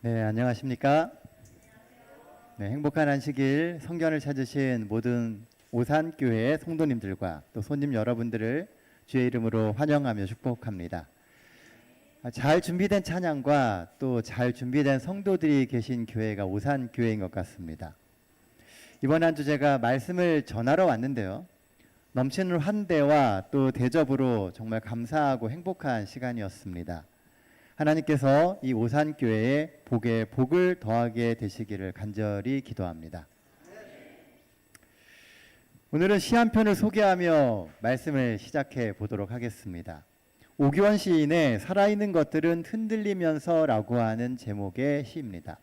네, 안녕하십니까? 네, 행복한 안식일 성견을 찾으신 모든 오산교회 성도님들과 또 손님 여러분들을 주의 이름으로 환영하며 축복합니다. 잘 준비된 찬양과 또 잘 준비된 성도들이 계신 교회가 오산교회인 것 같습니다. 이번 한 주 제가 말씀을 전하러 왔는데요. 넘치는 환대와 또 대접으로 정말 감사하고 행복한 시간이었습니다. 하나님께서 이 오산교회에 복에 복을 더하게 되시기를 간절히 기도합니다. 오늘은 시 한 편을 소개하며 말씀을 시작해 보도록 하겠습니다. 오규원 시인의 살아있는 것들은 흔들리면서 라고 하는 제목의 시입니다.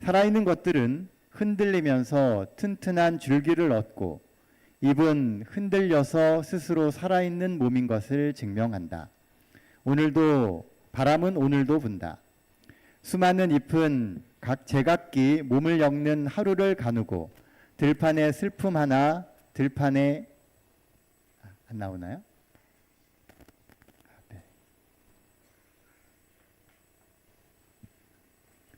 살아있는 것들은 흔들리면서 튼튼한 줄기를 얻고 잎은 흔들려서 스스로 살아있는 몸인 것을 증명한다. 바람은 오늘도 분다. 수많은 잎은 각 제각기 몸을 엮는 하루를 가누고 들판에 슬픔 하나 들판에 안 나오나요?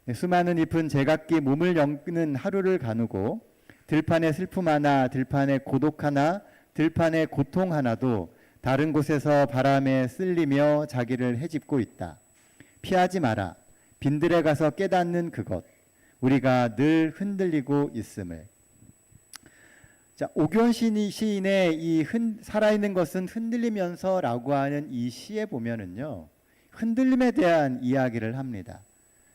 네, 수많은 잎은 제각기 몸을 엮는 하루를 가누고 들판에 슬픔 하나 들판에 고독 하나 들판에 고통 하나도 다른 곳에서 바람에 쓸리며 자기를 헤집고 있다. 피하지 마라. 빈들에 가서 깨닫는 그것. 우리가 늘 흔들리고 있음을. 자, 오규원 시인의 이 살아있는 것은 흔들리면서라고 하는 이 시에 보면은요, 흔들림에 대한 이야기를 합니다.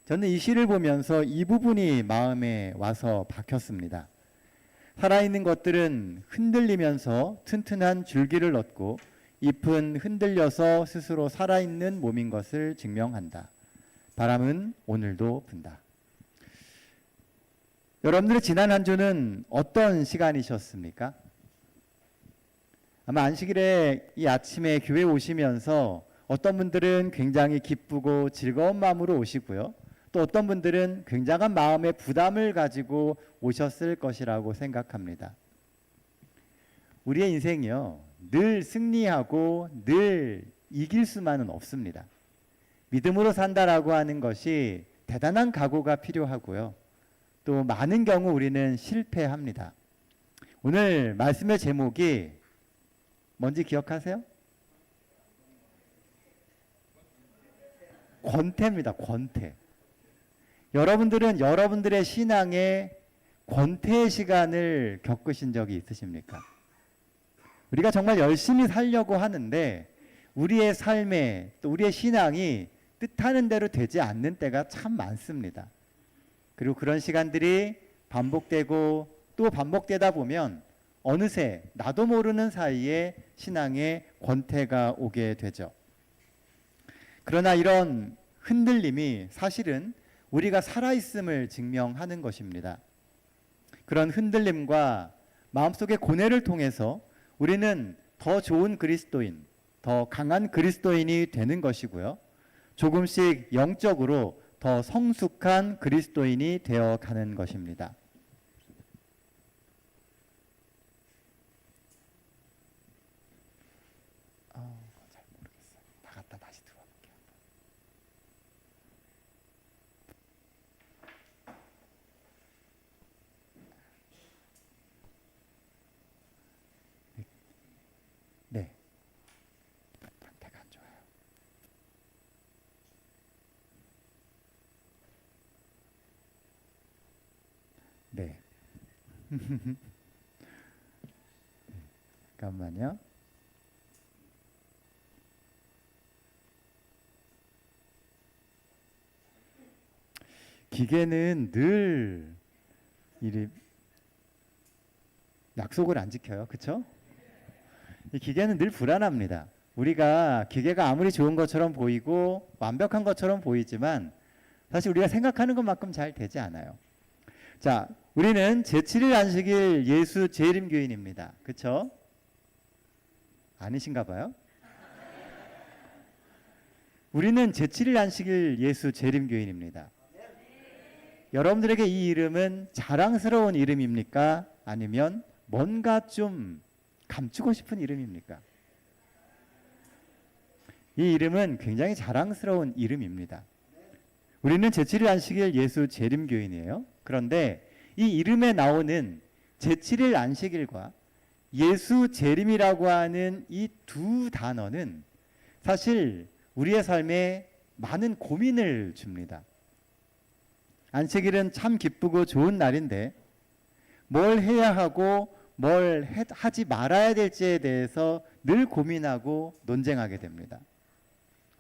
저는 이 시를 보면서 이 부분이 마음에 와서 박혔습니다. 살아있는 것들은 흔들리면서 튼튼한 줄기를 얻고 잎은 흔들려서 스스로 살아있는 몸인 것을 증명한다. 바람은 오늘도 분다. 여러분들의 지난 한 주는 어떤 시간이셨습니까? 아마 안식일에 이 아침에 교회 오시면서 어떤 분들은 굉장히 기쁘고 즐거운 마음으로 오시고요. 또 어떤 분들은 굉장한 마음의 부담을 가지고 오셨을 것이라고 생각합니다. 우리의 인생이요, 늘 승리하고 늘 이길 수만은 없습니다. 믿음으로 산다라고 하는 것이 대단한 각오가 필요하고요. 또 많은 경우 우리는 실패합니다. 오늘 말씀의 제목이 뭔지 기억하세요? 권태입니다. 권태. 여러분들은 여러분들의 신앙에 권태의 시간을 겪으신 적이 있으십니까? 우리가 정말 열심히 살려고 하는데 우리의 삶에 또 우리의 신앙이 뜻하는 대로 되지 않는 때가 참 많습니다. 그리고 그런 시간들이 반복되고 또 반복되다 보면 어느새 나도 모르는 사이에 신앙에 권태가 오게 되죠. 그러나 이런 흔들림이 사실은 우리가 살아있음을 증명하는 것입니다. 그런 흔들림과 마음속의 고뇌를 통해서 우리는 더 좋은 그리스도인, 더 강한 그리스도인이 되는 것이고요. 조금씩 영적으로 더 성숙한 그리스도인이 되어 가는 것입니다. 잘 모르겠어요. 나갔다 다시 들어볼게요. 네. 상태가 안 좋아요. 네. 잠깐만요. 기계는 늘 약속을 안 지켜요. 그렇죠? 이 기계는 늘 불안합니다. 우리가 기계가 아무리 좋은 것처럼 보이고 완벽한 것처럼 보이지만 사실 우리가 생각하는 것만큼 잘 되지 않아요. 자, 우리는 제7일 안식일 예수 재림교인입니다. 그렇죠? 아니신가 봐요? 우리는 제7일 안식일 예수 재림교인입니다. 여러분들에게 이 이름은 자랑스러운 이름입니까? 아니면 뭔가 좀 감추고 싶은 이름입니까? 이 이름은 굉장히 자랑스러운 이름입니다. 우리는 제7일 안식일 예수 재림교인이에요. 그런데 이 이름에 나오는 제7일 안식일과 예수 재림이라고 하는 이 두 단어는 사실 우리의 삶에 많은 고민을 줍니다. 안식일은 참 기쁘고 좋은 날인데 뭘 해야 하고 뭘 하지 말아야 될지에 대해서 늘 고민하고 논쟁하게 됩니다.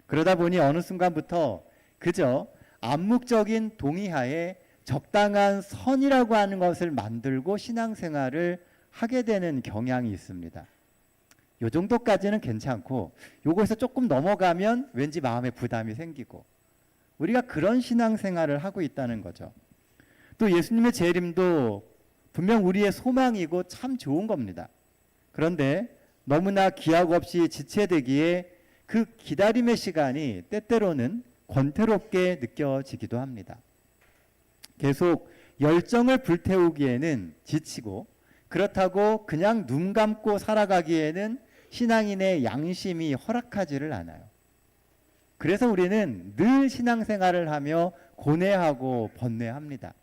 그러다 보니 어느 순간부터 그저 암묵적인 동의하에 적당한 선이라고 하는 것을 만들고 신앙생활을 하게 되는 경향이 있습니다. 요 정도까지는 괜찮고 요거에서 조금 넘어가면 왠지 마음에 부담이 생기고 우리가 그런 신앙생활을 하고 있다는 거죠. 또 예수님의 재림도 분명 우리의 소망이고 참 좋은 겁니다. 그런데 너무나 기약 없이 지체되기에 그 기다림의 시간이 때때로는 권태롭게 느껴지기도 합니다. 계속 열정을 불태우기에는 지치고 그렇다고 그냥 눈 감고 살아가기에는 신앙인의 양심이 허락하지를 않아요. 그래서 우리는 늘 신앙생활을 하며 고뇌하고 번뇌합니다.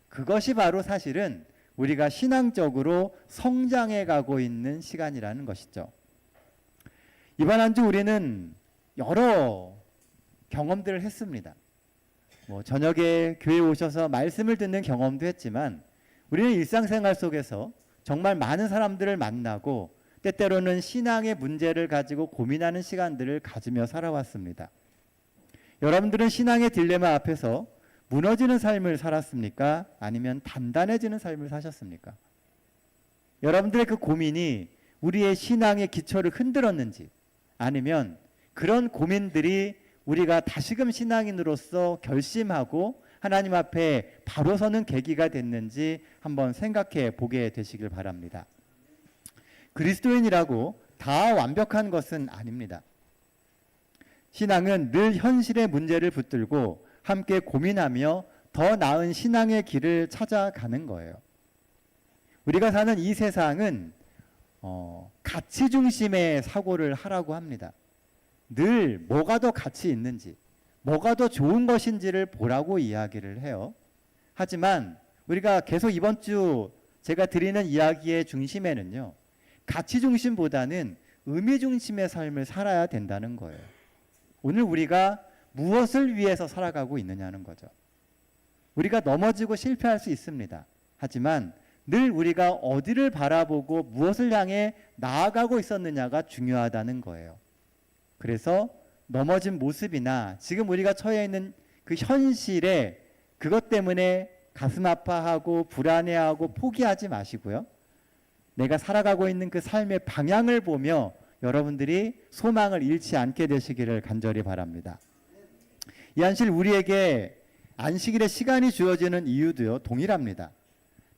그것이 바로 사실은 우리가 신앙적으로 성장해 가고 있는 시간이라는 것이죠. 이번 한 주 우리는 여러 경험들을 했습니다. 저녁에 교회에 오셔서 말씀을 듣는 경험도 했지만 우리는 일상생활 속에서 정말 많은 사람들을 만나고 때때로는 신앙의 문제를 가지고 고민하는 시간들을 가지며 살아왔습니다. 여러분들은 신앙의 딜레마 앞에서 무너지는 삶을 살았습니까? 아니면 단단해지는 삶을 사셨습니까? 여러분들의 그 고민이 우리의 신앙의 기초를 흔들었는지 아니면 그런 고민들이 우리가 다시금 신앙인으로서 결심하고 하나님 앞에 바로 서는 계기가 됐는지 한번 생각해 보게 되시길 바랍니다. 그리스도인이라고 다 완벽한 것은 아닙니다. 신앙은 늘 현실의 문제를 붙들고 함께 고민하며 더 나은 신앙의 길을 찾아가는 거예요. 우리가 사는 이 세상은 가치 중심의 사고를 하라고 합니다. 늘 뭐가 더 가치 있는지, 뭐가 더 좋은 것인지를 보라고 이야기를 해요. 하지만 우리가 계속 이번 주 제가 드리는 이야기의 중심에는요, 가치 중심보다는 의미 중심의 삶을 살아야 된다는 거예요. 오늘 우리가 무엇을 위해서 살아가고 있느냐는 거죠. 우리가 넘어지고 실패할 수 있습니다. 하지만 늘 우리가 어디를 바라보고 무엇을 향해 나아가고 있었느냐가 중요하다는 거예요. 그래서 넘어진 모습이나 지금 우리가 처해 있는 그 현실에 그것 때문에 가슴 아파하고 불안해하고 포기하지 마시고요. 내가 살아가고 있는 그 삶의 방향을 보며 여러분들이 소망을 잃지 않게 되시기를 간절히 바랍니다. 이 안식일 우리에게 안식일의 시간이 주어지는 이유도요, 동일합니다.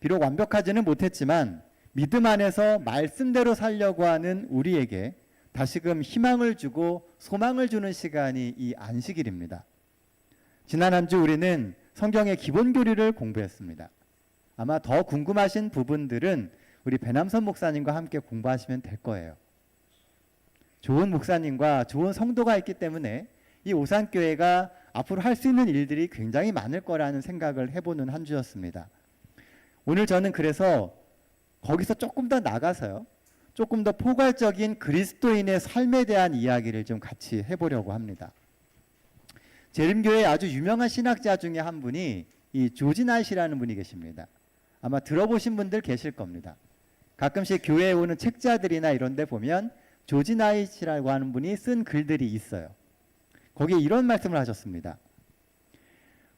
비록 완벽하지는 못했지만 믿음 안에서 말씀대로 살려고 하는 우리에게 다시금 희망을 주고 소망을 주는 시간이 이 안식일입니다. 지난 한 주 우리는 성경의 기본 교리를 공부했습니다. 아마 더 궁금하신 부분들은 우리 배남선 목사님과 함께 공부하시면 될 거예요. 좋은 목사님과 좋은 성도가 있기 때문에 이 오산교회가 앞으로 할 수 있는 일들이 굉장히 많을 거라는 생각을 해보는 한 주였습니다. 오늘 저는 그래서 거기서 조금 더 나가서요, 조금 더 포괄적인 그리스도인의 삶에 대한 이야기를 좀 같이 해보려고 합니다. 재림교회의 아주 유명한 신학자 중에 한 분이 이 조지 나잇이라는 분이 계십니다. 아마 들어보신 분들 계실 겁니다. 가끔씩 교회에 오는 책자들이나 이런 데 보면 조지 나잇이라고 하는 분이 쓴 글들이 있어요. 거기에 이런 말씀을 하셨습니다.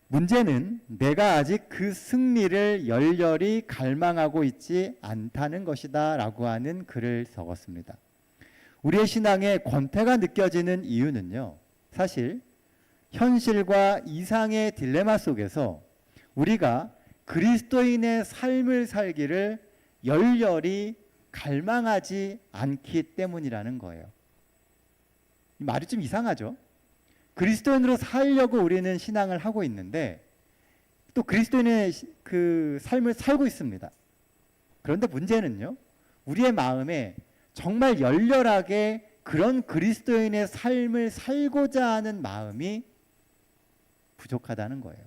문제는 내가 아직 그 승리를 열렬히 갈망하고 있지 않다는 것이다 라고 하는 글을 적었습니다. 우리의 신앙에 권태가 느껴지는 이유는요, 사실 현실과 이상의 딜레마 속에서 우리가 그리스도인의 삶을 살기를 열렬히 갈망하지 않기 때문이라는 거예요. 이 말이 좀 이상하죠? 그리스도인으로 살려고 우리는 신앙을 하고 있는데 또 그리스도인의 그 삶을 살고 있습니다. 그런데 문제는요, 우리의 마음에 정말 열렬하게 그런 그리스도인의 삶을 살고자 하는 마음이 부족하다는 거예요.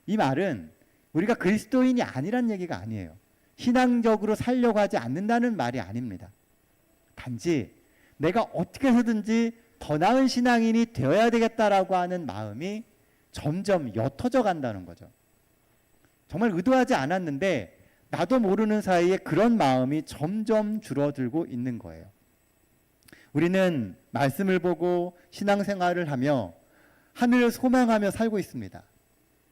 이 말은 우리가 그리스도인이 아니란 얘기가 아니에요. 신앙적으로 살려고 하지 않는다는 말이 아닙니다. 단지 내가 어떻게 해서든지 더 나은 신앙인이 되어야 되겠다라고 하는 마음이 점점 옅어져 간다는 거죠. 정말 의도하지 않았는데 나도 모르는 사이에 그런 마음이 점점 줄어들고 있는 거예요. 우리는 말씀을 보고 신앙생활을 하며 하늘을 소망하며 살고 있습니다.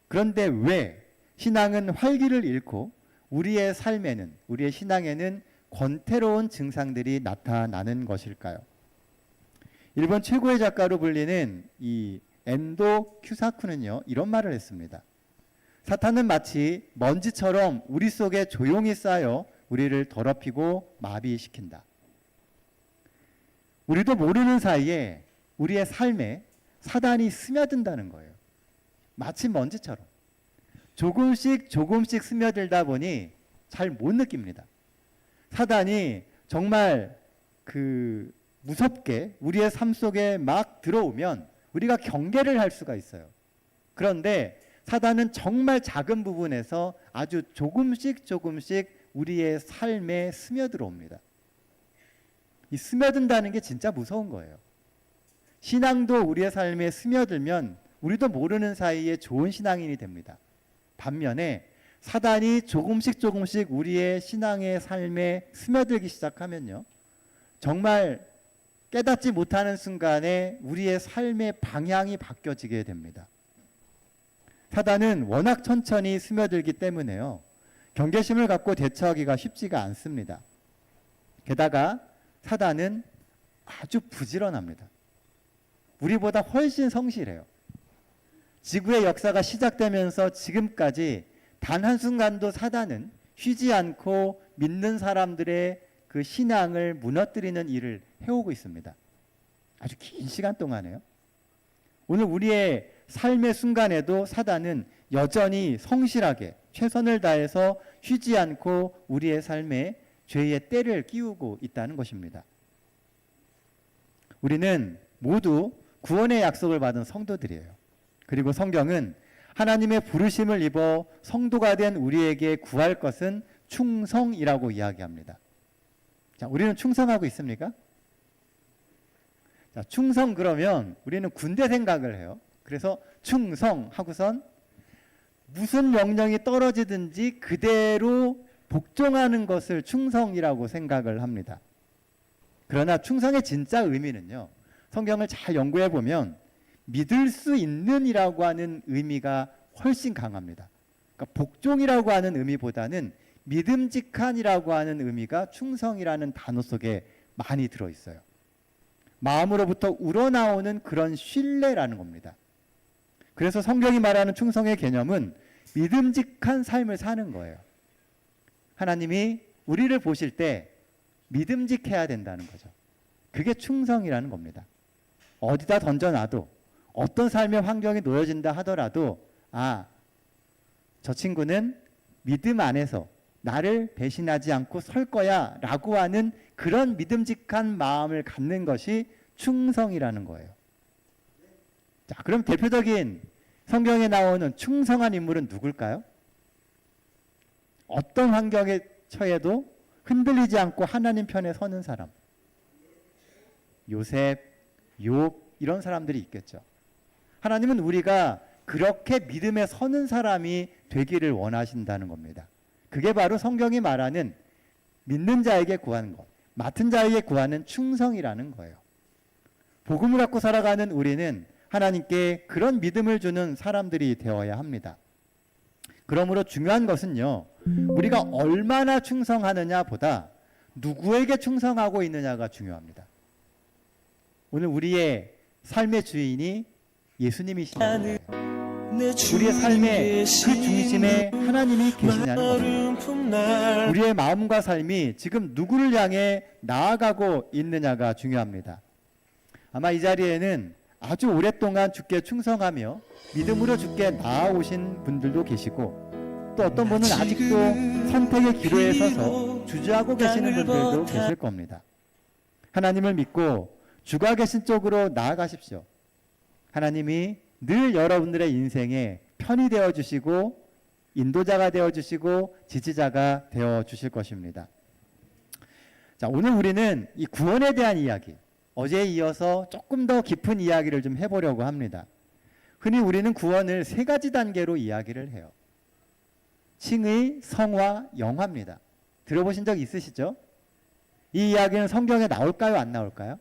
그런데 왜 신앙은 활기를 잃고 우리의 삶에는, 우리의 신앙에는 권태로운 증상들이 나타나는 것일까요? 일본 최고의 작가로 불리는 이 엔도 큐사쿠는요, 이런 말을 했습니다. 사탄은 마치 먼지처럼 우리 속에 조용히 쌓여 우리를 더럽히고 마비시킨다. 우리도 모르는 사이에 우리의 삶에 사단이 스며든다는 거예요. 마치 먼지처럼. 조금씩 조금씩 스며들다 보니 잘 못 느낍니다. 사단이 정말 무섭게 우리의 삶 속에 막 들어오면 우리가 경계를 할 수가 있어요. 그런데 사단은 정말 작은 부분에서 아주 조금씩 조금씩 우리의 삶에 스며들어옵니다. 이 스며든다는 게 진짜 무서운 거예요. 신앙도 우리의 삶에 스며들면 우리도 모르는 사이에 좋은 신앙인이 됩니다. 반면에 사단이 조금씩 조금씩 우리의 신앙의 삶에 스며들기 시작하면요, 정말 깨닫지 못하는 순간에 우리의 삶의 방향이 바뀌어지게 됩니다. 사단은 워낙 천천히 스며들기 때문에요, 경계심을 갖고 대처하기가 쉽지가 않습니다. 게다가 사단은 아주 부지런합니다. 우리보다 훨씬 성실해요. 지구의 역사가 시작되면서 지금까지 단 한순간도 사단은 쉬지 않고 믿는 사람들의 그 신앙을 무너뜨리는 일을 해오고 있습니다. 아주 긴 시간 동안에요. 오늘 우리의 삶의 순간에도 사단은 여전히 성실하게 최선을 다해서 쉬지 않고 우리의 삶에 죄의 때를 끼우고 있다는 것입니다. 우리는 모두 구원의 약속을 받은 성도들이에요. 그리고 성경은 하나님의 부르심을 입어 성도가 된 우리에게 구할 것은 충성이라고 이야기합니다. 자, 우리는 충성하고 있습니까? 자, 충성 그러면 우리는 군대 생각을 해요. 그래서 충성하고선 무슨 명령이 떨어지든지 그대로 복종하는 것을 충성이라고 생각을 합니다. 그러나 충성의 진짜 의미는요, 성경을 잘 연구해 보면 믿을 수 있는이라고 하는 의미가 훨씬 강합니다. 그러니까 복종이라고 하는 의미보다는 믿음직한이라고 하는 의미가 충성이라는 단어 속에 많이 들어있어요. 마음으로부터 우러나오는 그런 신뢰라는 겁니다. 그래서 성경이 말하는 충성의 개념은 믿음직한 삶을 사는 거예요. 하나님이 우리를 보실 때 믿음직해야 된다는 거죠. 그게 충성이라는 겁니다. 어디다 던져놔도 어떤 삶의 환경이 놓여진다 하더라도 저 친구는 믿음 안에서 나를 배신하지 않고 설 거야 라고 하는 그런 믿음직한 마음을 갖는 것이 충성이라는 거예요. 자, 그럼 대표적인 성경에 나오는 충성한 인물은 누굴까요? 어떤 환경에 처해도 흔들리지 않고 하나님 편에 서는 사람. 요셉, 욥 이런 사람들이 있겠죠. 하나님은 우리가 그렇게 믿음에 서는 사람이 되기를 원하신다는 겁니다. 그게 바로 성경이 말하는 믿는 자에게 구하는 것, 맡은 자에게 구하는 충성이라는 거예요. 복음을 갖고 살아가는 우리는 하나님께 그런 믿음을 주는 사람들이 되어야 합니다. 그러므로 중요한 것은요, 우리가 얼마나 충성하느냐 보다 누구에게 충성하고 있느냐가 중요합니다. 오늘 우리의 삶의 주인이 예수님이시냐는 거예요. 우리의 삶의 그 중심에 하나님이 계시냐는 것입니다. 우리의 마음과 삶이 지금 누구를 향해 나아가고 있느냐가 중요합니다. 아마 이 자리에는 아주 오랫동안 주께 충성하며 믿음으로 주께 나아오신 분들도 계시고, 또 어떤 분은 아직도 선택의 기로에 서서 주저하고 계시는 분들도 계실 겁니다. 하나님을 믿고 주가 계신 쪽으로 나아가십시오. 하나님이 늘 여러분들의 인생에 편이 되어 주시고 인도자가 되어 주시고 지지자가 되어 주실 것입니다. 자, 오늘 우리는 이 구원에 대한 이야기, 어제에 이어서 조금 더 깊은 이야기를 좀 해보려고 합니다. 흔히 우리는 구원을 세 가지 단계로 이야기를 해요. 칭의, 성화, 영화입니다. 들어보신 적 있으시죠? 이 이야기는 성경에 나올까요? 안 나올까요?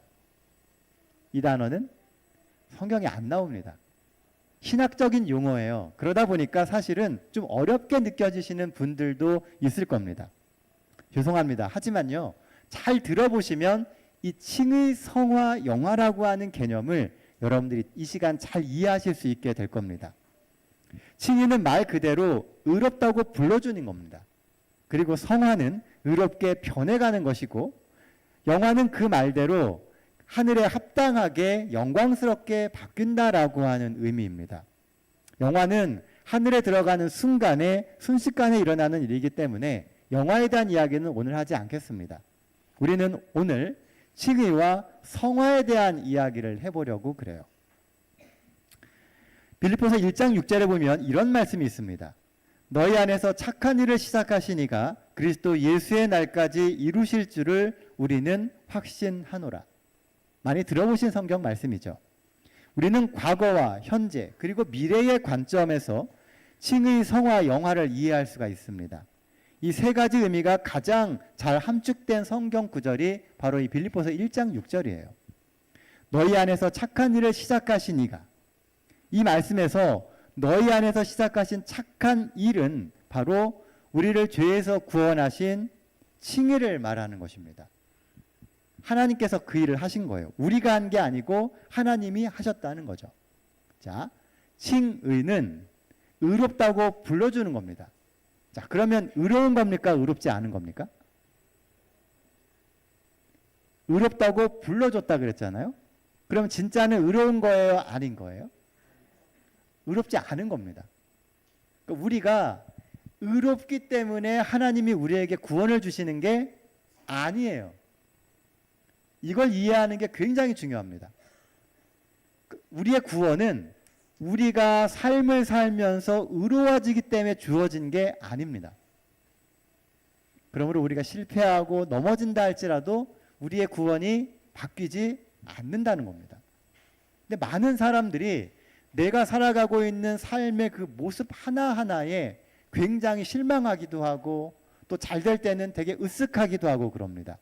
이 단어는 성경에 안 나옵니다. 신학적인 용어예요. 그러다 보니까 사실은 좀 어렵게 느껴지시는 분들도 있을 겁니다. 죄송합니다. 하지만요, 잘 들어보시면 이 칭의, 성화, 영화라고 하는 개념을 여러분들이 이 시간 잘 이해하실 수 있게 될 겁니다. 칭의는 말 그대로 의롭다고 불러주는 겁니다. 그리고 성화는 의롭게 변해가는 것이고, 영화는 그 말대로 하늘에 합당하게 영광스럽게 바뀐다라고 하는 의미입니다. 영화는 하늘에 들어가는 순간에 순식간에 일어나는 일이기 때문에 영화에 대한 이야기는 오늘 하지 않겠습니다. 우리는 오늘 칭의와 성화에 대한 이야기를 해보려고 그래요. 빌립보서 1장 6절에 보면 이런 말씀이 있습니다. 너희 안에서 착한 일을 시작하시니가 그리스도 예수의 날까지 이루실 줄을 우리는 확신하노라. 많이 들어보신 성경 말씀이죠. 우리는 과거와 현재 그리고 미래의 관점에서 칭의, 성화, 영화를 이해할 수가 있습니다. 이 세 가지 의미가 가장 잘 함축된 성경 구절이 바로 이 빌립보서 1장 6절이에요. 너희 안에서 착한 일을 시작하시니가, 이 말씀에서 너희 안에서 시작하신 착한 일은 바로 우리를 죄에서 구원하신 칭의를 말하는 것입니다. 하나님께서 그 일을 하신 거예요. 우리가 한 게 아니고 하나님이 하셨다는 거죠. 자, 칭의는 의롭다고 불러주는 겁니다. 자, 그러면 의로운 겁니까? 의롭지 않은 겁니까? 의롭다고 불러줬다 그랬잖아요. 그럼 진짜는 의로운 거예요? 아닌 거예요? 의롭지 않은 겁니다. 그러니까 우리가 의롭기 때문에 하나님이 우리에게 구원을 주시는 게 아니에요. 이걸 이해하는 게 굉장히 중요합니다. 우리의 구원은 우리가 삶을 살면서 의로워지기 때문에 주어진 게 아닙니다. 그러므로 우리가 실패하고 넘어진다 할지라도 우리의 구원이 바뀌지 않는다는 겁니다. 근데 많은 사람들이 내가 살아가고 있는 삶의 그 모습 하나하나에 굉장히 실망하기도 하고 또 잘 될 때는 되게 으쓱하기도 하고 그럽니다.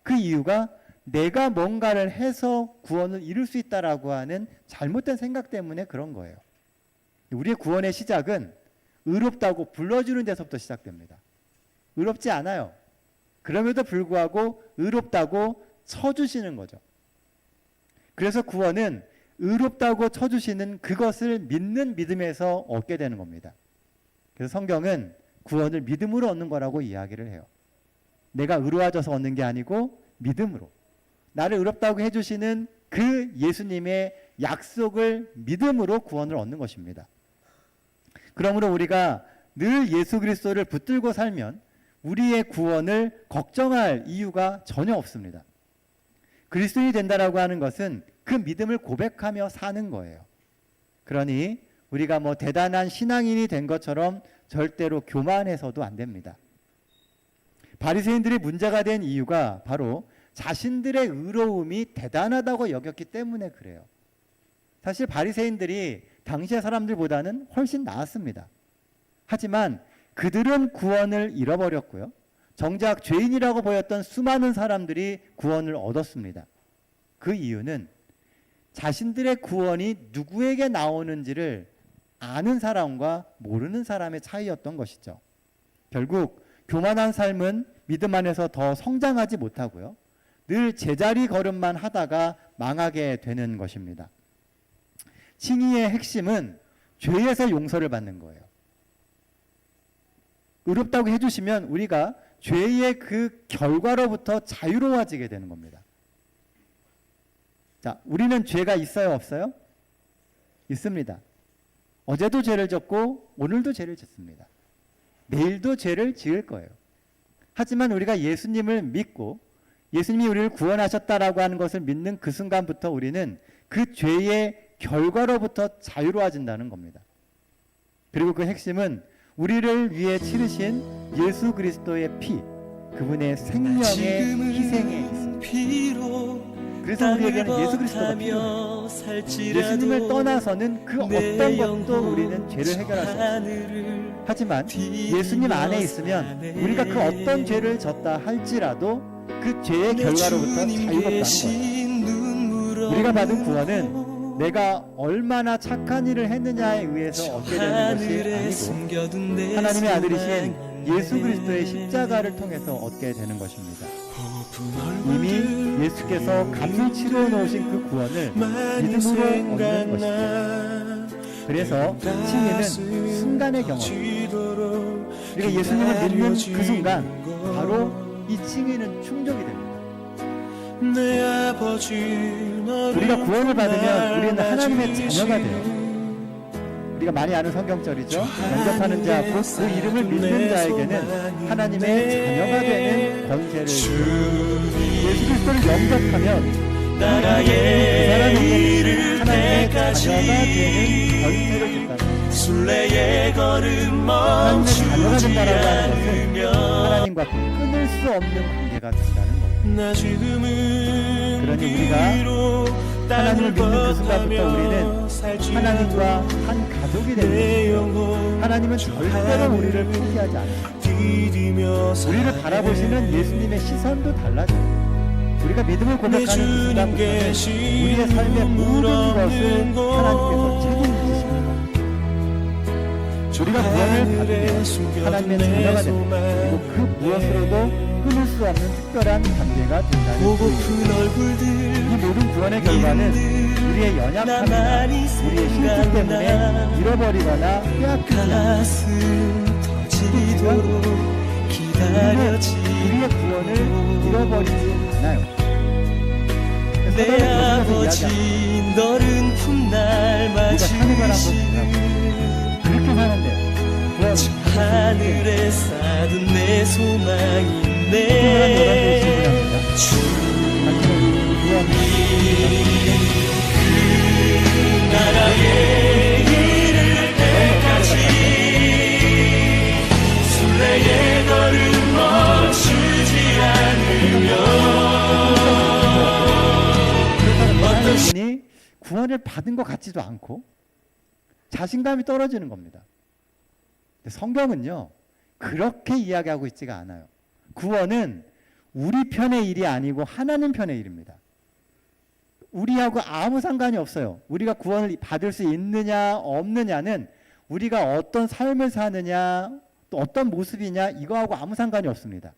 그 이유가 내가 뭔가를 해서 구원을 이룰 수 있다라고 하는 잘못된 생각 때문에 그런 거예요. 우리의 구원의 시작은 의롭다고 불러주는 데서부터 시작됩니다. 의롭지 않아요. 그럼에도 불구하고 의롭다고 쳐주시는 거죠. 그래서 구원은 의롭다고 쳐주시는 그것을 믿는 믿음에서 얻게 되는 겁니다. 그래서 성경은 구원을 믿음으로 얻는 거라고 이야기를 해요. 내가 의로워져서 얻는 게 아니고 믿음으로. 나를 의롭다고 해주시는 그 예수님의 약속을 믿음으로 구원을 얻는 것입니다. 그러므로 우리가 늘 예수 그리스도를 붙들고 살면 우리의 구원을 걱정할 이유가 전혀 없습니다. 그리스도인이 된다라고 하는 것은 그 믿음을 고백하며 사는 거예요. 그러니 우리가 뭐 대단한 신앙인이 된 것처럼 절대로 교만해서도 안 됩니다. 바리새인들이 문제가 된 이유가 바로 자신들의 의로움이 대단하다고 여겼기 때문에 그래요. 사실 바리새인들이 당시의 사람들보다는 훨씬 나았습니다. 하지만 그들은 구원을 잃어버렸고요. 정작 죄인이라고 보였던 수많은 사람들이 구원을 얻었습니다. 그 이유는 자신들의 구원이 누구에게 나오는지를 아는 사람과 모르는 사람의 차이였던 것이죠. 결국 교만한 삶은 믿음 안에서 더 성장하지 못하고요. 늘 제자리 걸음만 하다가 망하게 되는 것입니다. 칭의의 핵심은 죄에서 용서를 받는 거예요. 의롭다고 해주시면 우리가 죄의 그 결과로부터 자유로워지게 되는 겁니다. 자, 우리는 죄가 있어요, 없어요? 있습니다. 어제도 죄를 졌고 오늘도 죄를 짓습니다. 내일도 죄를 지을 거예요. 하지만 우리가 예수님을 믿고 예수님이 우리를 구원하셨다라고 하는 것을 믿는 그 순간부터 우리는 그 죄의 결과로부터 자유로워진다는 겁니다. 그리고 그 핵심은 우리를 위해 치르신 예수 그리스도의 피, 그분의 생명의 희생에 있습니다. 그래서 우리에게는 예수 그리스도가 필요해요. 예수님을 떠나서는 그 어떤 것도 우리는 죄를 해결할 수 없습니다. 하지만 예수님 안에 있으면 우리가 그 어떤 죄를 졌다 할지라도 그 죄의 결과로부터 자유롭다는 거예요. 우리가 받은 구원은 내가 얼마나 착한 일을 했느냐에 의해서 얻게 되는 것이 아니고 하나님의 아들이신 예수 그리스도의 십자가를 통해서 얻게 되는 것입니다. 이미 예수께서 값을 치러 놓으신 그 구원을 믿음으로 얻는 것이죠. 그래서 칭의는 순간의 경험입니다. 우리가 예수님을 믿는 그 순간 바로 이 칭의는 충족이 됩니다. 우리가 구원을 받으면 우리는 하나님의 자녀가 돼요. 우리가 많이 아는 성경절이죠. 영접하는 자, 곧 그 이름을 믿는 자에게는 하나님의 자녀가 되는 권세를 주고 예수 그리스도를 영접하면 나라의 그 사람에게는 하나님의 자녀가 되는 권세를 준다는 순례의 걸음 하나님의 자녀가 된다라고 하는 것은 하나님과 끊을 수 없는 관계가 된다는 거예요. 그러니 우리가 하나님을 믿는 그 순간부터 우리는 하나님과 한 가족이 되는 것이고 하나님은 절대로 우리를 포기하지 않아요. 우리를 바라보시는 예수님의 시선도 달라져요. 우리가 믿음을 고백하는 그 순간부터는 우리의 삶의 모든 것을 하나님께서 책임지십니다. 우리가 구원을 받으면 하나님의 자녀가 됩니다. 그리고 그 무엇으로도 끊을 수 없는 특별한 관계가 된다는 것입니다. 이 모든 구원의 결과는 우리의 연약함이나 우리의 실수 때문에 잃어버리거나 빼앗기지 않습니다. 우리의 구원을 잃어버리지 않아요. 내 아버지 너른 훗날 맞으시는 그렇게 사는데 하늘에 쌓은 내 소망이네. 그 나라에 이를 때까지 순례의 걸음 멈추지 않으며 어떤 분이 구원을 받은 것 같지도 않고 자신감이 떨어지는 겁니다. 성경은요 그렇게 이야기하고 있지가 않아요. 구원은 우리 편의 일이 아니고 하나님 편의 일입니다. 우리하고 아무 상관이 없어요. 우리가 구원을 받을 수 있느냐 없느냐는 우리가 어떤 삶을 사느냐 또 어떤 모습이냐 이거하고 아무 상관이 없습니다.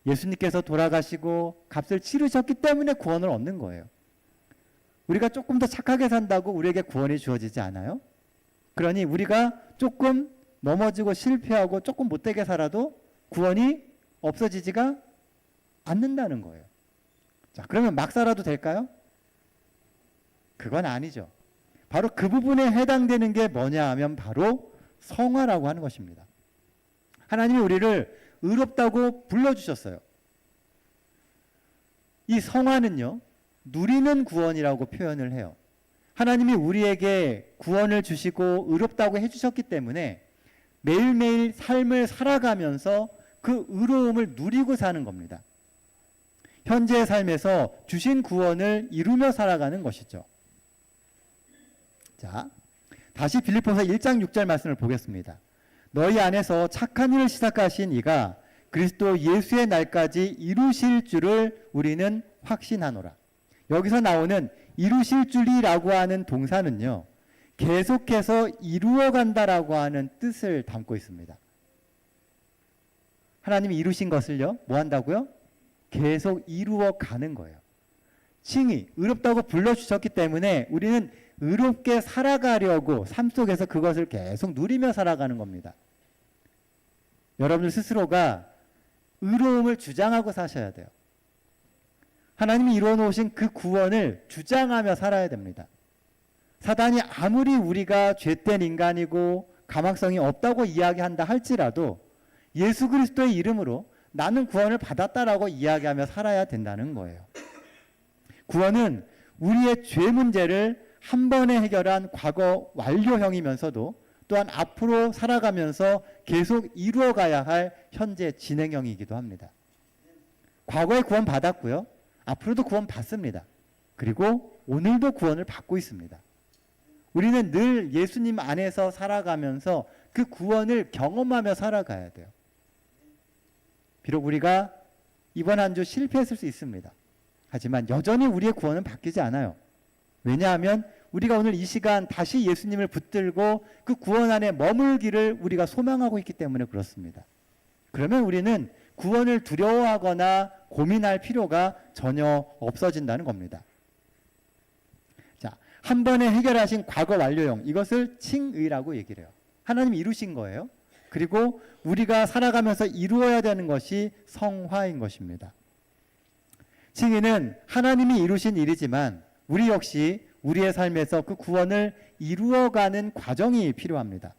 예수님께서 돌아가시고 값을 치르셨기 때문에 구원을 얻는 거예요. 우리가 조금 더 착하게 산다고 우리에게 구원이 주어지지 않아요? 그러니 우리가 조금 넘어지고 실패하고 조금 못되게 살아도 구원이 없어지지가 않는다는 거예요. 자, 그러면 막 살아도 될까요? 그건 아니죠. 바로 그 부분에 해당되는 게 뭐냐 하면 바로 성화라고 하는 것입니다. 하나님이 우리를 의롭다고 불러주셨어요. 이 성화는요 누리는 구원이라고 표현을 해요. 하나님이 우리에게 구원을 주시고 의롭다고 해주셨기 때문에 매일매일 삶을 살아가면서 그 의로움을 누리고 사는 겁니다. 현재의 삶에서 주신 구원을 이루며 살아가는 것이죠. 자, 다시 빌립보서 1장 6절 말씀을 보겠습니다. 너희 안에서 착한 일을 시작하신 이가 그리스도 예수의 날까지 이루실 줄을 우리는 확신하노라. 여기서 나오는 이루실 줄이라고 하는 동사는요 계속해서 이루어간다라고 하는 뜻을 담고 있습니다. 하나님이 이루신 것을요 뭐 한다고요? 계속 이루어가는 거예요. 칭의, 의롭다고 불러주셨기 때문에 우리는 의롭게 살아가려고 삶 속에서 그것을 계속 누리며 살아가는 겁니다. 여러분들 스스로가 의로움을 주장하고 사셔야 돼요. 하나님이 이루어 놓으신 그 구원을 주장하며 살아야 됩니다. 사단이 아무리 우리가 죄된 인간이고 가망성이 없다고 이야기한다 할지라도 예수 그리스도의 이름으로 나는 구원을 받았다라고 이야기하며 살아야 된다는 거예요. 구원은 우리의 죄 문제를 한 번에 해결한 과거 완료형이면서도 또한 앞으로 살아가면서 계속 이루어가야 할 현재 진행형이기도 합니다. 과거에 구원 받았고요. 앞으로도 구원 받습니다. 그리고 오늘도 구원을 받고 있습니다. 우리는 늘 예수님 안에서 살아가면서 그 구원을 경험하며 살아가야 돼요. 비록 우리가 이번 한 주 실패했을 수 있습니다. 하지만 여전히 우리의 구원은 바뀌지 않아요. 왜냐하면 우리가 오늘 이 시간 다시 예수님을 붙들고 그 구원 안에 머물기를 우리가 소망하고 있기 때문에 그렇습니다. 그러면 우리는 구원을 두려워하거나 고민할 필요가 전혀 없어진다는 겁니다. 자, 한 번에 해결하신 과거 완료형, 이것을 칭의라고 얘기를 해요. 하나님이 이루신 거예요. 그리고 우리가 살아가면서 이루어야 되는 것이 성화인 것입니다. 칭의는 하나님이 이루신 일이지만 우리 역시 우리의 삶에서 그 구원을 이루어가는 과정이 필요합니다.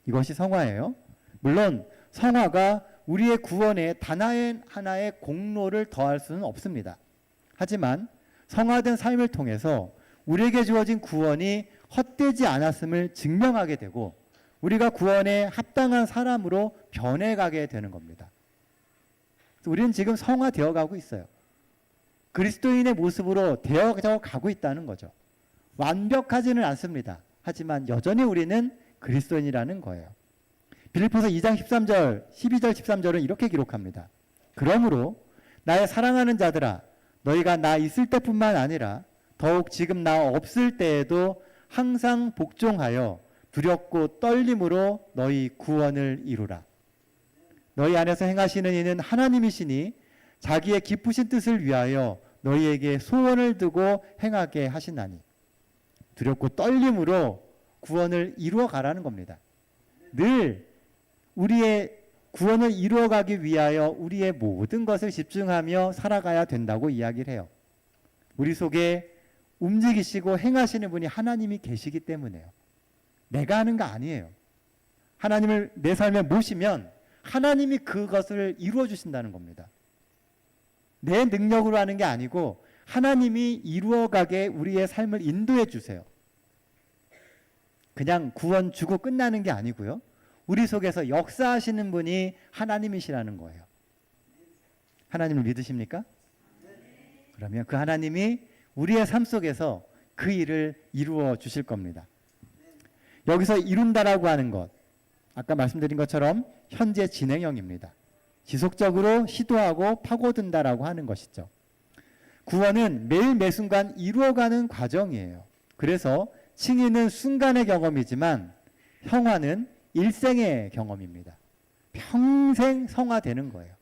이것이 성화예요. 물론 성화가 우리의 구원에 단 하나의 공로를 더할 수는 없습니다. 하지만 성화된 삶을 통해서 우리에게 주어진 구원이 헛되지 않았음을 증명하게 되고 우리가 구원에 합당한 사람으로 변해가게 되는 겁니다. 우리는 지금 성화되어 가고 있어요. 그리스도인의 모습으로 되어져 가고 있다는 거죠. 완벽하지는 않습니다. 하지만 여전히 우리는 그리스도인이라는 거예요. 빌립보서 2장 13절, 12절, 13절은 이렇게 기록합니다. 그러므로 나의 사랑하는 자들아, 너희가 나 있을 때뿐만 아니라 더욱 지금 나 없을 때에도 항상 복종하여 두렵고 떨림으로 너희 구원을 이루라. 너희 안에서 행하시는 이는 하나님이시니 자기의 기쁘신 뜻을 위하여 너희에게 소원을 두고 행하게 하시나니. 두렵고 떨림으로 구원을 이루어 가라는 겁니다. 늘 우리의 구원을 이루어 가기 위하여 우리의 모든 것을 집중하며 살아가야 된다고 이야기를 해요. 우리 속에 움직이시고 행하시는 분이 하나님이 계시기 때문에요. 내가 하는 거 아니에요. 하나님을 내 삶에 모시면 하나님이 그것을 이루어 주신다는 겁니다. 내 능력으로 하는 게 아니고 하나님이 이루어가게 우리의 삶을 인도해 주세요. 그냥 구원 주고 끝나는 게 아니고요. 우리 속에서 역사하시는 분이 하나님이시라는 거예요. 하나님을 믿으십니까? 그러면 그 하나님이 우리의 삶 속에서 그 일을 이루어 주실 겁니다. 여기서 이룬다라고 하는 것, 아까 말씀드린 것처럼 현재 진행형입니다. 지속적으로 시도하고 파고든다라고 하는 것이죠. 구원은 매일 매순간 이루어가는 과정이에요. 그래서 칭의는 순간의 경험이지만 형화는 일생의 경험입니다. 평생 성화되는 거예요.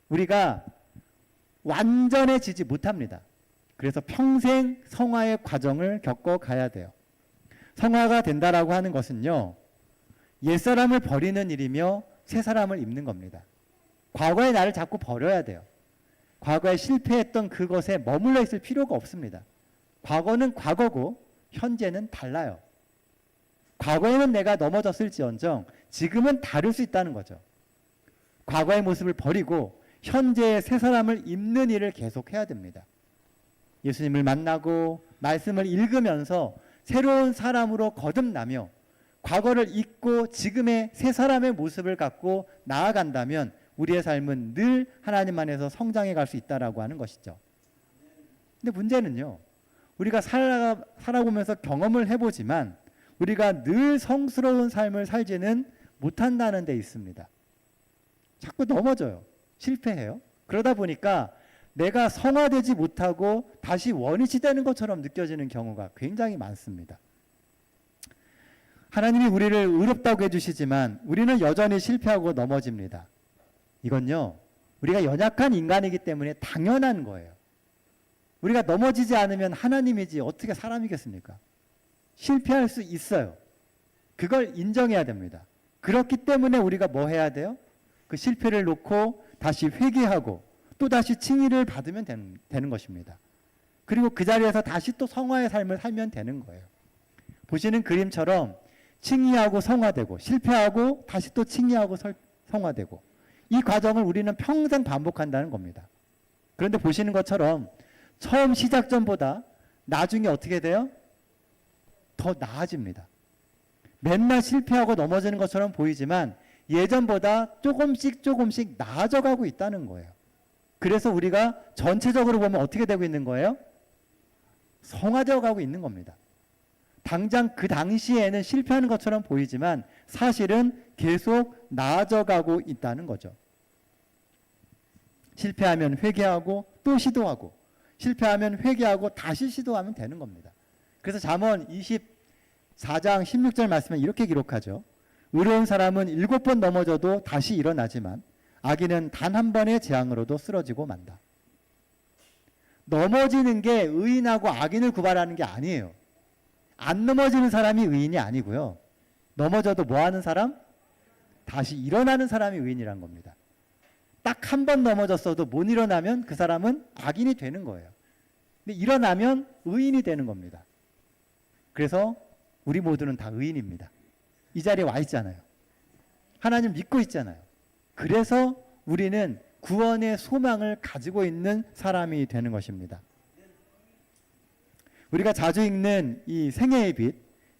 우리가 완전해지지 못합니다. 그래서 평생 성화의 과정을 겪어가야 돼요. 성화가 된다라고 하는 것은요, 옛사람을 버리는 일이며 새 사람을 입는 겁니다. 과거의 나를 자꾸 버려야 돼요. 과거에 실패했던 그것에 머물러 있을 필요가 없습니다. 과거는 과거고 현재는 달라요. 과거에는 내가 넘어졌을지언정 지금은 다를 수 있다는 거죠. 과거의 모습을 버리고 현재의 새 사람을 입는 일을 계속해야 됩니다. 예수님을 만나고 말씀을 읽으면서 새로운 사람으로 거듭나며 과거를 잊고 지금의 새 사람의 모습을 갖고 나아간다면 우리의 삶은 늘 하나님 안에서 성장해 갈 수 있다라고 하는 것이죠. 근데 문제는요, 우리가 살아보면서 경험을 해보지만 우리가 늘 성스러운 삶을 살지는 못한다는 데 있습니다. 자꾸 넘어져요. 실패해요. 그러다 보니까 내가 성화되지 못하고 다시 원위치 되는 것처럼 느껴지는 경우가 굉장히 많습니다. 하나님이 우리를 의롭다고 해주시지만 우리는 여전히 실패하고 넘어집니다. 이건요, 우리가 연약한 인간이기 때문에 당연한 거예요. 우리가 넘어지지 않으면 하나님이지 어떻게 사람이겠습니까? 실패할 수 있어요. 그걸 인정해야 됩니다. 그렇기 때문에 우리가 뭐 해야 돼요? 그 실패를 놓고 다시 회개하고 또 다시 칭의를 받으면 되는 것입니다. 그리고 그 자리에서 다시 또 성화의 삶을 살면 되는 거예요. 보시는 그림처럼 칭의하고 성화되고 실패하고 다시 또 칭의하고 성화되고 이 과정을 우리는 평생 반복한다는 겁니다. 그런데 보시는 것처럼 처음 시작점보다 나중에 어떻게 돼요? 더 나아집니다. 맨날 실패하고 넘어지는 것처럼 보이지만 예전보다 조금씩 나아져가고 있다는 거예요. 그래서 우리가 전체적으로 보면 어떻게 되고 있는 거예요? 성화되어 가고 있는 겁니다. 당장 그 당시에는 실패하는 것처럼 보이지만 사실은 계속 나아져 가고 있다는 거죠. 실패하면 회개하고 또 시도하고, 실패하면 회개하고 다시 시도하면 되는 겁니다. 그래서 잠언 24장 16절 말씀은 이렇게 기록하죠. 의로운 사람은 7번 넘어져도 다시 일어나지만 악인은 단 한 번의 재앙으로도 쓰러지고 만다. 넘어지는 게 의인하고 악인을 구별하는 게 아니에요. 안 넘어지는 사람이 의인이 아니고요. 넘어져도 뭐 하는 사람? 다시 일어나는 사람이 의인이란 겁니다. 딱 한 번 넘어졌어도 못 일어나면 그 사람은 악인이 되는 거예요. 근데 일어나면 의인이 되는 겁니다. 그래서 우리 모두는 다 의인입니다. 이 자리에 와 있잖아요. 하나님 믿고 있잖아요. 그래서 우리는 구원의 소망을 가지고 있는 사람이 되는 것입니다. 우리가 자주 읽는 이 생애의 빛,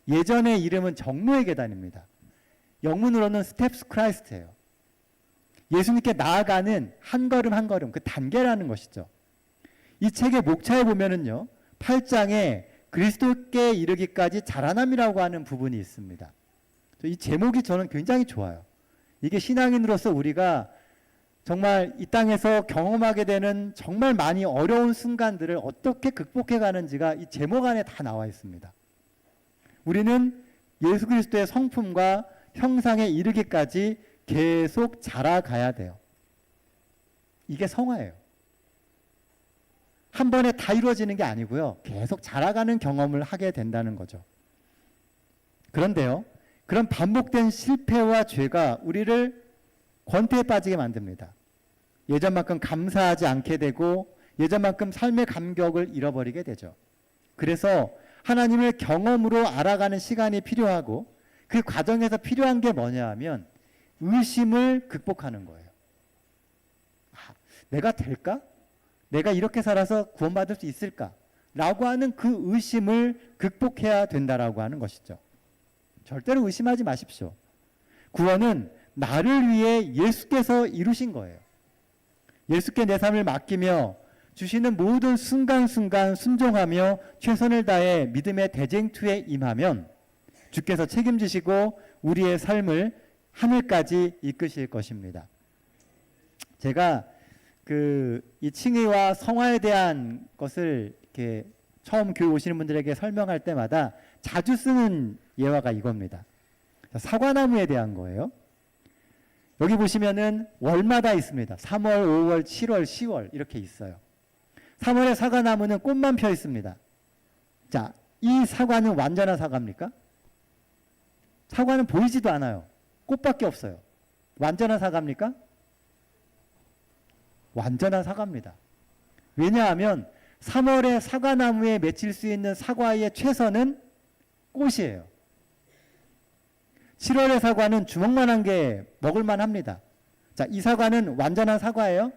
예전의 이름은 정로의 계단입니다. 영문으로는 스텝스 크라이스트예요. 예수님께 나아가는 한 걸음 한 걸음, 그 단계라는 것이죠. 이 책의 목차에 보면은요, 8장에 그리스도께 이르기까지 자라남이라고 하는 부분이 있습니다. 이 제목이 저는 굉장히 좋아요. 이게 신앙인으로서 우리가 정말 이 땅에서 경험하게 되는 정말 많이 어려운 순간들을 어떻게 극복해 가는지가 이 제목 안에 다 나와 있습니다. 우리는 예수 그리스도의 성품과 형상에 이르기까지 계속 자라가야 돼요. 이게 성화예요. 한 번에 다 이루어지는 게 아니고요. 계속 자라가는 경험을 하게 된다는 거죠. 그런데요, 그런 반복된 실패와 죄가 우리를 권태에 빠지게 만듭니다. 예전만큼 감사하지 않게 되고 예전만큼 삶의 감격을 잃어버리게 되죠. 그래서 하나님을 경험으로 알아가는 시간이 필요하고 그 과정에서 필요한 게 뭐냐 하면 의심을 극복하는 거예요. 내가 될까? 내가 이렇게 살아서 구원받을 수 있을까? 라고 하는 그 의심을 극복해야 된다라고 하는 것이죠. 절대로 의심하지 마십시오. 구원은 나를 위해 예수께서 이루신 거예요. 예수께 내 삶을 맡기며 주시는 모든 순간순간 순종하며 최선을 다해 믿음의 대쟁투에 임하면 주께서 책임지시고 우리의 삶을 하늘까지 이끄실 것입니다. 제가 이 칭의와 성화에 대한 것을 이렇게 처음 교회 오시는 분들에게 설명할 때마다 자주 쓰는 예화가 이겁니다. 사과나무에 대한 거예요. 여기 보시면은 월마다 있습니다. 3월, 5월, 7월, 10월 이렇게 있어요. 3월에 사과나무는 꽃만 펴 있습니다. 자, 이 사과는 완전한 사과입니까? 사과는 보이지도 않아요. 꽃밖에 없어요. 완전한 사과입니까? 완전한 사과입니다. 왜냐하면 3월에 사과나무에 맺힐 수 있는 사과의 최선은 꽃이에요. 7월의 사과는 주먹만한 게 먹을만 합니다. 자, 이 사과는 완전한 사과예요?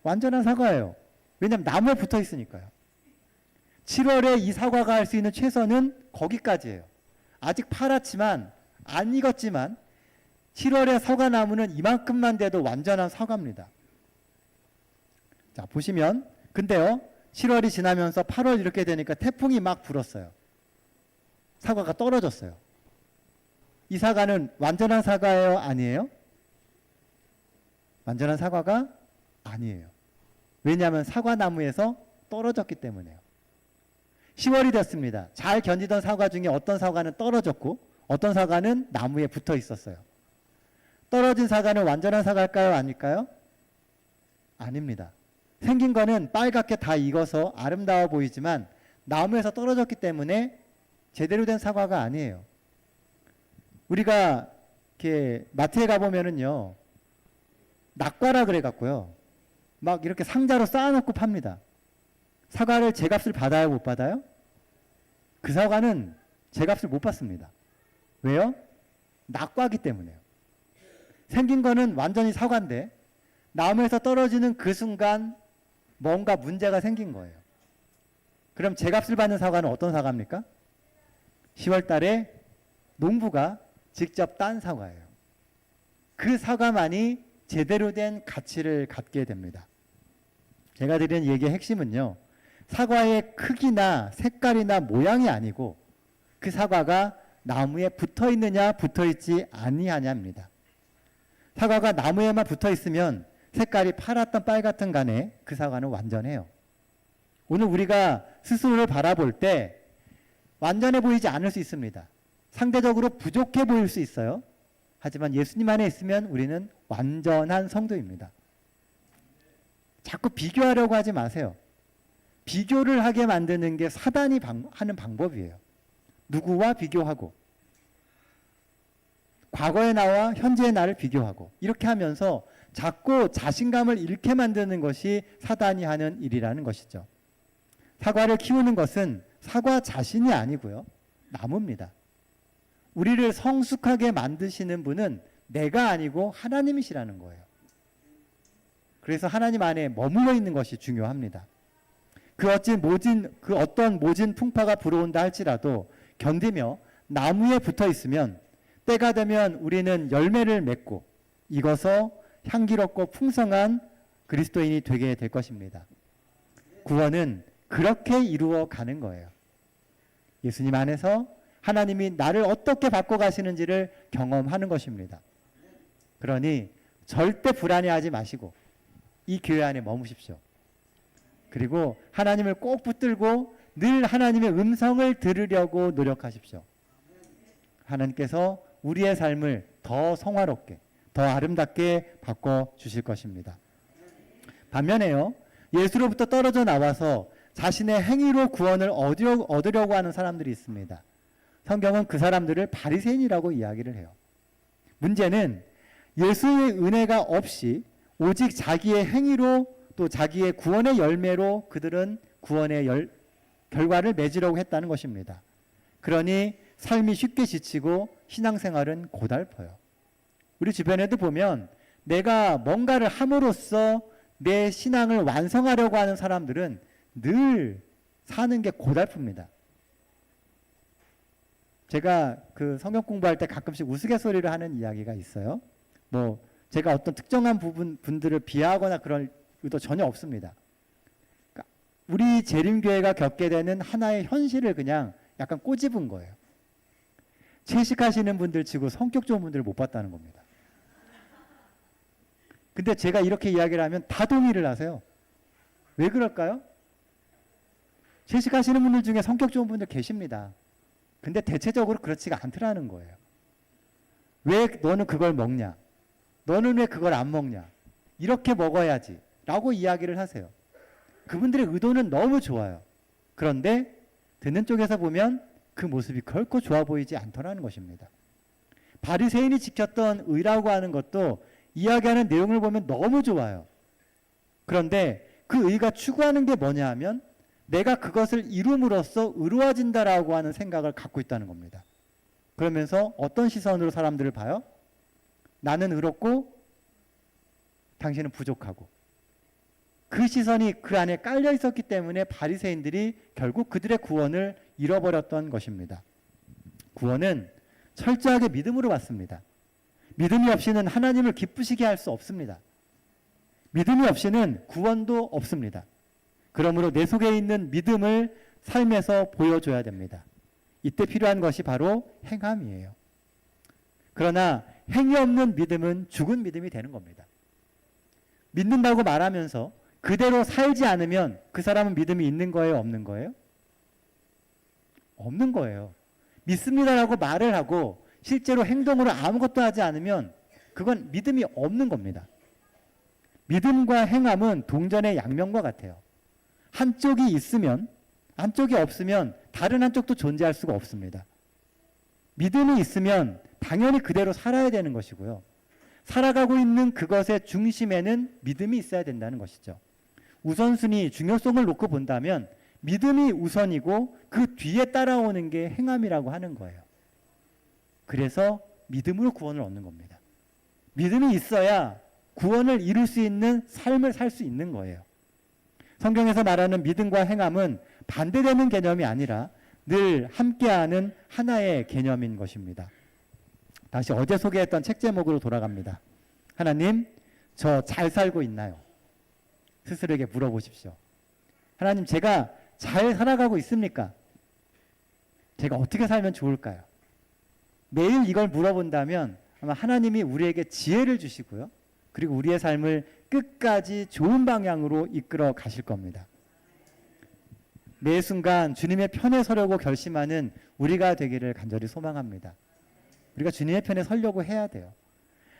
완전한 사과예요. 왜냐하면 나무에 붙어 있으니까요. 7월에 이 사과가 할 수 있는 최선은 거기까지예요. 아직 파랗지만 안 익었지만 7월의 사과나무는 이만큼만 돼도 완전한 사과입니다. 자, 보시면 근데요, 7월이 지나면서 8월 이렇게 되니까 태풍이 막 불었어요. 사과가 떨어졌어요. 이 사과는 완전한 사과예요? 아니에요? 완전한 사과가 아니에요. 왜냐하면 사과나무에서 떨어졌기 때문에요. 10월이 됐습니다. 잘 견디던 사과 중에 어떤 사과는 떨어졌고 어떤 사과는 나무에 붙어 있었어요. 떨어진 사과는 완전한 사과일까요? 아닐까요? 아닙니다. 생긴 거는 빨갛게 다 익어서 아름다워 보이지만 나무에서 떨어졌기 때문에 제대로 된 사과가 아니에요. 우리가 이렇게 마트에 가보면은요, 낙과라 그래갖고요, 막 이렇게 상자로 쌓아놓고 팝니다. 사과를 제값을 받아요, 못 받아요? 그 사과는 제값을 못 받습니다. 왜요? 낙과기 때문에요. 생긴 거는 완전히 사과인데 나무에서 떨어지는 그 순간 뭔가 문제가 생긴 거예요. 그럼 제값을 받는 사과는 어떤 사과입니까? 10월 달에 농부가 직접 딴 사과예요. 그 사과만이 제대로 된 가치를 갖게 됩니다. 제가 드리는 얘기의 핵심은요, 사과의 크기나 색깔이나 모양이 아니고 그 사과가 나무에 붙어 있느냐 붙어 있지 아니하냐입니다. 사과가 나무에만 붙어 있으면 색깔이 파랗든 빨갛든 간에 그 사과는 완전해요. 오늘 우리가 스스로를 바라볼 때 완전해 보이지 않을 수 있습니다. 상대적으로 부족해 보일 수 있어요. 하지만 예수님 안에 있으면 우리는 완전한 성도입니다. 자꾸 비교하려고 하지 마세요. 비교를 하게 만드는 게 사단이 하는 방법이에요. 누구와 비교하고, 과거의 나와 현재의 나를 비교하고, 이렇게 하면서 자꾸 자신감을 잃게 만드는 것이 사단이 하는 일이라는 것이죠. 사과를 키우는 것은 사과 자신이 아니고요, 나무입니다. 우리를 성숙하게 만드시는 분은 내가 아니고 하나님이시라는 거예요. 그래서 하나님 안에 머물러 있는 것이 중요합니다. 그 어떤 모진 풍파가 불어온다 할지라도 견디며 나무에 붙어 있으면 때가 되면 우리는 열매를 맺고 익어서 향기롭고 풍성한 그리스도인이 되게 될 것입니다. 구원은 그렇게 이루어 가는 거예요. 예수님 안에서 하나님이 나를 어떻게 바꿔가시는지를 경험하는 것입니다. 그러니 절대 불안해하지 마시고 이 교회 안에 머무십시오. 그리고 하나님을 꼭 붙들고 늘 하나님의 음성을 들으려고 노력하십시오. 하나님께서 우리의 삶을 더 성화롭게, 더 아름답게 바꿔주실 것입니다. 반면에요, 예수로부터 떨어져 나와서 자신의 행위로 구원을 얻으려고 하는 사람들이 있습니다. 성경은 그 사람들을 바리새인이라고 이야기를 해요. 문제는 예수의 은혜가 없이 오직 자기의 행위로 또 자기의 구원의 열매로 그들은 구원의 결과를 맺으려고 했다는 것입니다. 그러니 삶이 쉽게 지치고 신앙생활은 고달퍼요. 우리 주변에도 보면 내가 뭔가를 함으로써 내 신앙을 완성하려고 하는 사람들은 늘 사는 게 고달픕니다. 제가 그 성경 공부할 때 가끔씩 우스갯소리를 하는 이야기가 있어요. 제가 어떤 특정한 분들을 비하하거나 그럴 의도 전혀 없습니다. 그러니까 우리 재림교회가 겪게 되는 하나의 현실을 그냥 약간 꼬집은 거예요. 채식하시는 분들 치고 성격 좋은 분들을 못 봤다는 겁니다. 근데 제가 이렇게 이야기를 하면 다 동의를 하세요. 왜 그럴까요? 채식하시는 분들 중에 성격 좋은 분들 계십니다. 근데 대체적으로 그렇지가 않더라는 거예요. 왜 너는 그걸 먹냐? 너는 왜 그걸 안 먹냐? 이렇게 먹어야지 라고 이야기를 하세요. 그분들의 의도는 너무 좋아요. 그런데 듣는 쪽에서 보면 그 모습이 결코 좋아 보이지 않더라는 것입니다. 바리새인이 지켰던 의라고 하는 것도 이야기하는 내용을 보면 너무 좋아요. 그런데 그 의가 추구하는 게 뭐냐 하면 내가 그것을 이룸으로써 의로워진다라고 하는 생각을 갖고 있다는 겁니다. 그러면서 어떤 시선으로 사람들을 봐요? 나는 의롭고 당신은 부족하고. 그 시선이 그 안에 깔려 있었기 때문에 바리새인들이 결국 그들의 구원을 잃어버렸던 것입니다. 구원은 철저하게 믿음으로 받습니다. 믿음이 없이는 하나님을 기쁘시게 할 수 없습니다. 믿음이 없이는 구원도 없습니다. 그러므로 내 속에 있는 믿음을 삶에서 보여줘야 됩니다. 이때 필요한 것이 바로 행함이에요. 그러나 행위 없는 믿음은 죽은 믿음이 되는 겁니다. 믿는다고 말하면서 그대로 살지 않으면 그 사람은 믿음이 있는 거예요, 없는 거예요? 없는 거예요. 믿습니다라고 말을 하고 실제로 행동으로 아무것도 하지 않으면 그건 믿음이 없는 겁니다. 믿음과 행함은 동전의 양면과 같아요. 한쪽이 있으면, 한쪽이 없으면 다른 한쪽도 존재할 수가 없습니다. 믿음이 있으면 당연히 그대로 살아야 되는 것이고요. 살아가고 있는 그것의 중심에는 믿음이 있어야 된다는 것이죠. 우선순위, 중요성을 놓고 본다면 믿음이 우선이고 그 뒤에 따라오는 게 행함이라고 하는 거예요. 그래서 믿음으로 구원을 얻는 겁니다. 믿음이 있어야 구원을 이룰 수 있는 삶을 살 수 있는 거예요. 성경에서 말하는 믿음과 행함은 반대되는 개념이 아니라 늘 함께하는 하나의 개념인 것입니다. 다시 어제 소개했던 책 제목으로 돌아갑니다. 하나님, 저 잘 살고 있나요? 스스로에게 물어보십시오. 하나님, 제가 잘 살아가고 있습니까? 제가 어떻게 살면 좋을까요? 매일 이걸 물어본다면 아마 하나님이 우리에게 지혜를 주시고요. 그리고 우리의 삶을 끝까지 좋은 방향으로 이끌어 가실 겁니다. 매 순간 주님의 편에 서려고 결심하는 우리가 되기를 간절히 소망합니다. 우리가 주님의 편에 서려고 해야 돼요.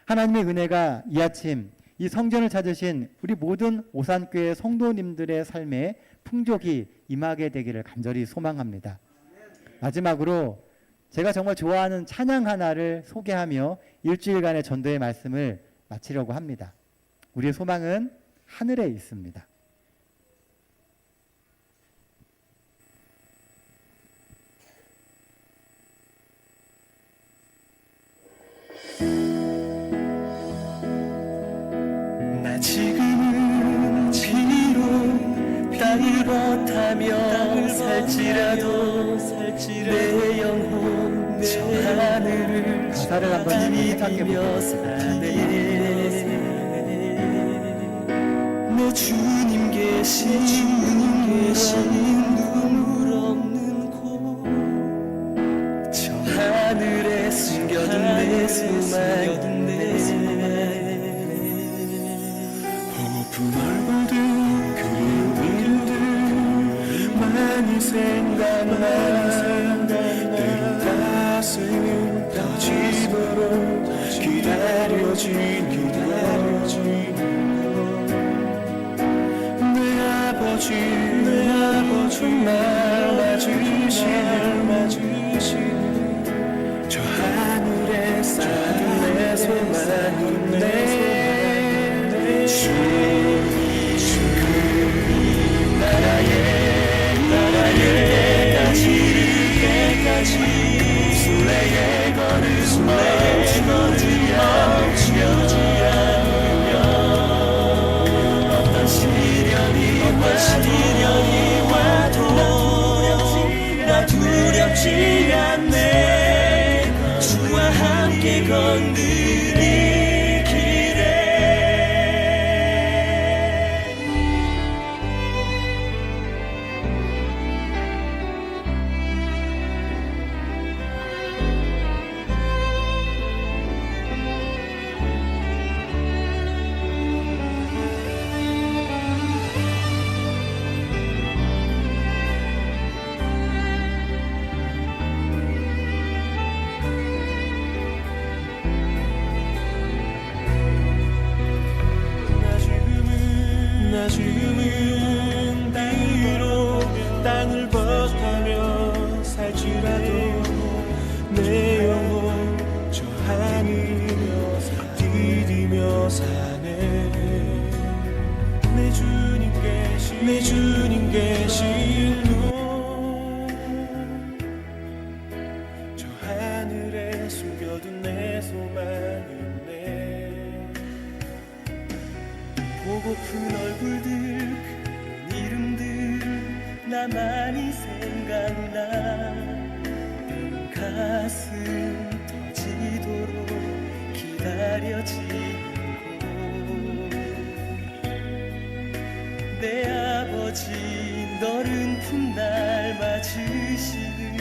하나님의 은혜가 이 아침 이 성전을 찾으신 우리 모든 오산교회 성도님들의 삶에 풍족이 임하게 되기를 간절히 소망합니다. 마지막으로 제가 정말 좋아하는 찬양 하나를 소개하며 일주일간의 전도의 말씀을 마치려고 합니다. 우리의 소망은 하늘에 있습니다. 나 지금은 비록 땅을 버타며 살지라도 내 영혼 저 하늘을 가사를 한번 생각해 비비며 사네. 내 주님 계신 눈물 없는 곳 저 하늘에 숨겨둔 내 소망 고픈 얼굴들 그리운 일들 많이 생각나 때론 가슴 터지도록 기다려지는 내 아버지 날 맞으시는 저 하늘에 쌓인 내 소망은 내 주 때까지 순례의 걸음 멈추지 않으며 어떤 시련이 와도 나 두렵지 않네. 주와 함께 걷는 이 길에 나 지금은 비록 땅을 벗하며 살지라도 내 영혼 저 하늘 디디며 사네. 내 주님 계신 곳 저 하늘에 숨겨둔 내 소망은 내 보고픈 얼굴들 그런 이름들 나 많이 생각나. 가슴 터지도록 기다려지고 내 아버지 너른 품 날 맞으시는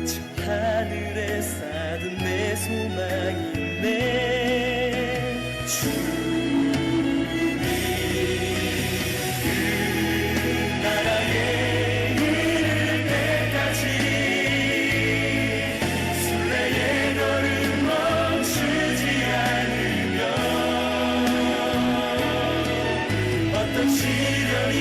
저 하늘에 쌓은 내 소망이 내 주님이 그 나라에 이를 때까지 순례의 걸음 멈추지 않으며 어떤 시련이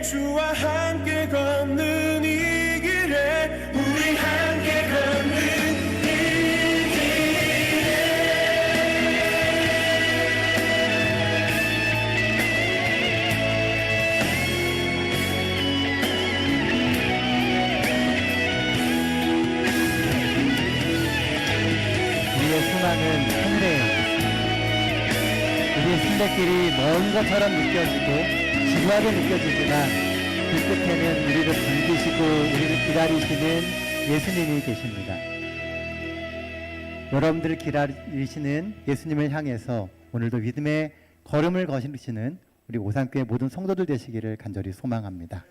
주와 함께 걷는 이 길에 우리 함께 걷는 이 길에 우리의 소망은 하늘에 우리의 순례길이 먼 것처럼 느껴지고 지루하게 느껴지지만 그 끝에는 우리를 반기시고 우리를 기다리시는 예수님이 계십니다. 여러분들을 기다리시는 예수님을 향해서 오늘도 믿음의 걸음을 거시는 우리 오산교회 모든 성도들 되시기를 간절히 소망합니다.